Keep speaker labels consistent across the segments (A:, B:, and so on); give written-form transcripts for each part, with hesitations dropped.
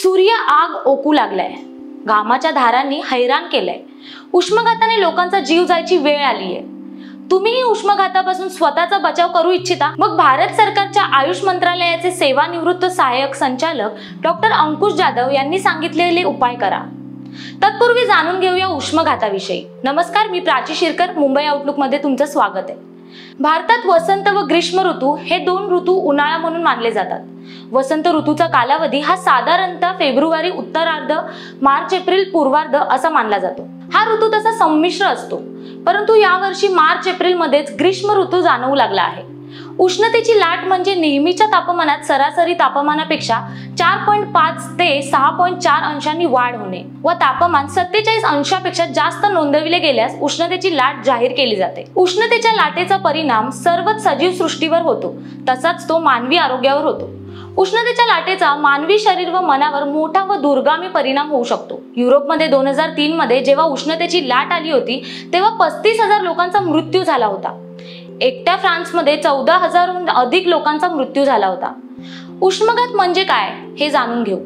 A: सूर्य आग ओकू लागलाय, घामाच्या धारांनी हैराण केलंय, उष्माघाताने लोकांचा जीव जायची वेळ आलीये। तुम्हीही उष्माघातापासून स्वतःचा बचाव करू इच्छिता? मग भारत सरकारच्या आयुष मंत्रालयाचे सेवानिवृत्त सहाय्यक संचालक डॉक्टर अंकुश जाधव यांनी सांगितलेले उपाय करा। तत्पूर्वी जाणून घेऊया उष्माघाताविषयी। नमस्कार, मी प्राची शिरकर, मुंबई आउटलुक मध्ये तुमचं स्वागत आहे। भारतात वसंत व ग्रीष्म ऋतू हे दोन ऋतू उन्हाळा म्हणून मानले जातात। वसंत ऋतूचा कालावधी हा साधारणतः फेब्रुवारी उत्तरार्ध, मार्च एप्रिल पूर्वार्ध असा मानला जातो। हा ऋतू तसा संमिश्र असतो, परंतु यावर्षी मार्च एप्रिल मध्येच ग्रीष्म ऋतू जाणवू लागला आहे। उष्णतेची लाट म्हणजे नेहमीच्या तापमानात सरासरी तापमानापेक्षा 4.5 ते 6.4 अंशांनी वाढ होणे व तापमान 47 अंशापेक्षा जास्त नोंदविले गेल्यास उष्णतेची लाट जाहीर केली जाते। उष्णतेच्या लाटेचा परिणाम सर्वच सजीव सृष्टीवर होतो, तसाच तो मानवी आरोग्यावर होतो। उष्णतेच्या लाटेचा मानवी शरीर व मनावर मोठा व दूरगामी परिणाम होऊ शकतो। युरोपमध्ये 2003 मध्ये जेव्हा उष्णतेची लाट आली होती तेव्हा 35,000 लोकांचा मृत्यू झाला होता। एकट्या फ्रान्समध्ये 14,000हून अधिक लोकांचा मृत्यू झाला होता। उष्माघात म्हणजे काय हे जाणून घेऊ।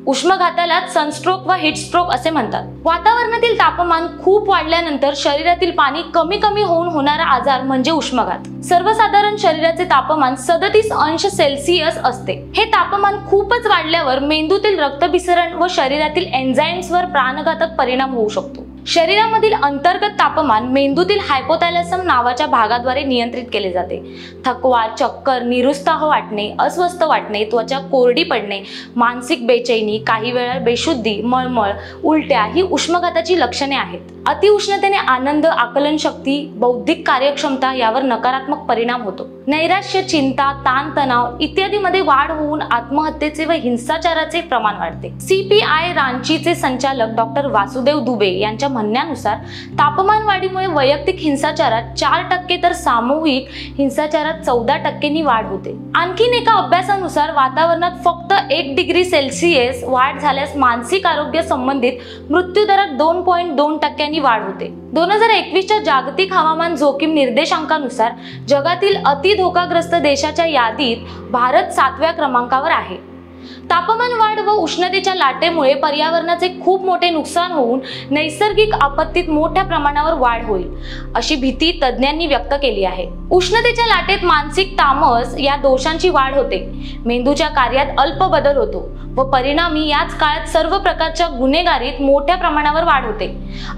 A: उष्माघाताला सनस्ट्रोक व हीटस्ट्रोक असे म्हणतात। वातावरणातील तापमान खूप वाढल्यानंतर शरीरातील पाणी कमी कमी होऊन होणारा आजार म्हणजे उष्माघात। सर्वसाधारण शरीराचे तापमान 37 अंश सेल्सिअस असते। हे तापमान खूपच वाढल्यावर मेंदूतील रक्तभिसरण व शरीरातील एन्झाईम्सवर प्राणघातक परिणाम होऊ शकतो। शरीरामधील अंतर्गत तापमान मेंदूतील हायपोथॅलॅसम नावाच्या भागाद्वारे नियंत्रित केले जाते। थकवा, चक्कर, निरुत्साह वाटणे, अस्वस्थ वाटणे, त्वचा कोरडी पडणे, मानसिक बेचैनी, काही वेळा बेशुद्धी, मळमळ, उलट्या ही उष्माघाताची लक्षणे आहेत। अतिउष्णतेने आनंद, आकलन शक्ती, बौद्धिक कार्यक्षमता यावर नकारात्मक परिणाम होतो। नैराश्य, चिंता, ताणतणाव इत्यादी मध्ये वाढ होऊन आत्महत्येचे व हिंसाचाराचे प्रमाण वाढते। CPI रांचीचे संचालक डॉक्टर वासुदेव दुबे यांच्या म्हणण्यानुसार तापमान वाढीमुळे वैयक्तिक हिंसाचारात 4% तर सामूहिक हिंसाचारात 14% वाढ होते। आणखीन एका अभ्यासानुसार वातावरणात फक्त 1 डिग्री सेल्सिअस वाढ झाल्यास मानसिक आरोग्य संबंधित मृत्यूदरात 2.2% वाढ होते। 2021च्या जागतिक हवामान जोखीम निर्देशांकानुसार जगातील अति धोकाग्रस्त देशाच्या यादीत भारत 7व्या क्रमांकावर आहे। तापमान वाढ व उष्णतेच्या लाटेमुळे पर्यावरणाचे खूप मोठे नुकसान होऊन नैसर्गिक आपत्तीत मोठ्या प्रमाणावर वाढ होईल अशी भीती तज्ज्ञांनी व्यक्त केली आहे। उष्णतेच्या लाटेत मानसिक तामस या दोषांची वाढ होते, मेंदूच्या कार्यात अल्प बदल होतो व परिणामी याच काळात सर्व प्रकारच्या गुन्हेगारीत मोठ्या प्रमाणावर वाढ होते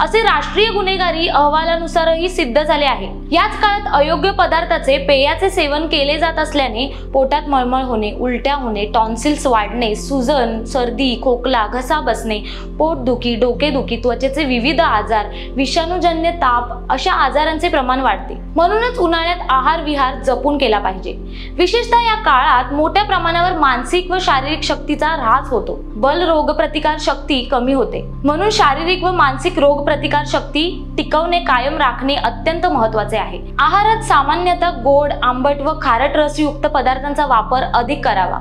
A: असे राष्ट्रीय गुन्हेगारी अहवालानुसारही सिद्ध झाले आहे। याच काळात अयोग्य पदार्थाचे, पेयाचे सेवन केले जात असल्याने पोटात मळमळ होणे, उलट्या होणे, टॉन्सिल्स वाढणे, सुजन, सर्दी, खोकला, घसा बसणे, पोटदुखी, डोकेदुखी, त्वचेचे विविध आजार, विषाणूजन्य ताप अशा आजारांचे प्रमाण वाढते। म्हणूनच उन्हाळ्यात आहार विहार जपून केला पाहिजे। विशेषतः या काळात मोठ्या प्रमाणावर मानसिक व शारीरिक शक्तीचा ऱ्हास होतो, बल रोगप्रतिकार शक्ती कमी होते। म्हणून शारीरिक व मानसिक रोगप्रतिकार शक्ती टिकवणे, कायम राखणे अत्यंत महत्त्वाचे आहे। आहारात सामान्यतः गोड, आंबट व खारट रसयुक्त पदार्थांचा वापर अधिक करावा।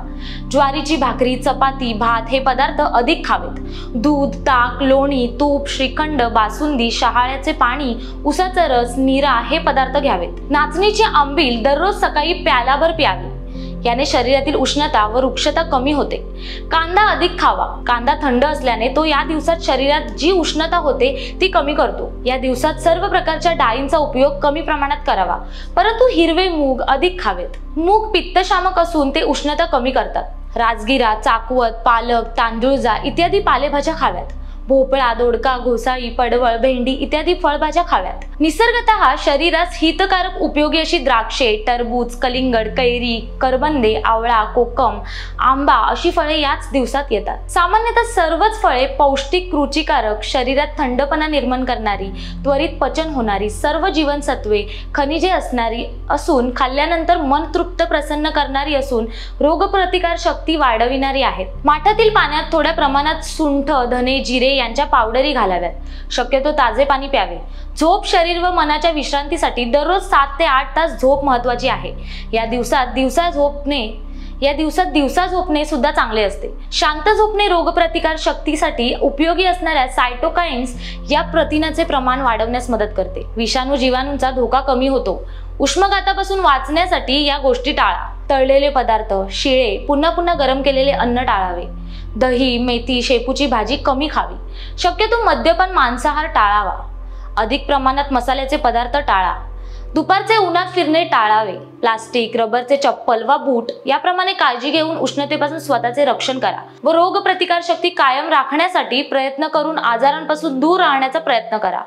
A: ज्वारीची भाकरी, चपाती, भात हे पदार्थ अधिक खावेत। दूध, ताक, लोणी, तूप, श्रीखंड, बासुंदी, शहाळ्याचे पाणी, उसाचा रस, नीरा हे पदार्थ घ्यावेत। नाचणीचे आंबील दररोज सकाळी प्यालाभर प्यावे, याने शरीरातील उष्णता व रुक्षता कमी होते। कांदा अधिक खावा, कांदा थंड असल्याने तो या दिवसात शरीरात जी उष्णता होते ती कमी करतो। या दिवसात सर्व प्रकारच्या डाळींचा उपयोग कमी प्रमाणात करावा, परंतु हिरवे मूग अधिक खावेत। मूग पित्तशामक असून ते उष्णता कमी करतात। राजगिरा, चाकवत, पालक, तांदूळजा इत्यादी पालेभाज्या खाव्यात। भोपळा, दोडका, घोसाळी, पडवळ, भेंडी इत्यादी फळभाज्या खाव्यात। निसर्गतः शरीरास हितकारक उपयोगी अशी द्राक्षे, टरबूज, कलिंगड, कैरी, करवंदे, आवळा, कोकम, आंबा अशी फळे याच दिवसात येतात। सामान्यतः सर्वच फळे पौष्टिक, रुचिकारक, शरीरात थंडपणा निर्माण करणारी, त्वरित पचन होणारी, सर्व जीवनसत्वे, खनिजे असणारी असून खाल्ल्यानंतर मन तृप्त, प्रसन्न करणारी असून रोगप्रतिकार शक्ती वाढविणारी आहेत। माठातील पाण्यात थोड्या प्रमाणात सुंठ, धने, जिरे यांच्या पावडरी घालाव्यात। शक्यतो ताजे पाणी प्यावे। झोप शरीर व मनाच्या विश्रांतीसाठी दररोज 7 ते 8 तास झोप महत्त्वाची आहे। या दिवसात दिवसा झोपणे सुद्धा चांगले असते। शांत झोपणे रोगप्रतिकार शक्तीसाठी उपयोगी असणाऱ्या सायटोकाइन्स या प्रथिनाचे प्रमाण वाढवण्यास मदत करते। विषाणू जीवाणूंचा धोका कमी होतो। उष्माघातापासून वाचण्यासाठी या गोष्टी टाळा। तळलेले पदार्थ, शिळे, पुन्हा पुन्हा गरम केलेले अन्न टाळावे। दही, मेथी, शेपूची भाजी कमी खावी. शक्यतो मद्यपान, मांसाहार टाळावा. अधिक प्रमाणात मसाल्याचे पदार्थ टाळा. दुपारचे उन्हात फिरणे टाळावे. प्लास्टिक, रबरचे चप्पल वा बूट याप्रमाणे काळजी घेऊन उष्णतेपासून स्वतःचे रक्षण करा व रोगप्रतिकारशक्ती कायम राखण्यासाठी प्रयत्न करून आजारांपासून दूर राहण्याचा प्रयत्न करा.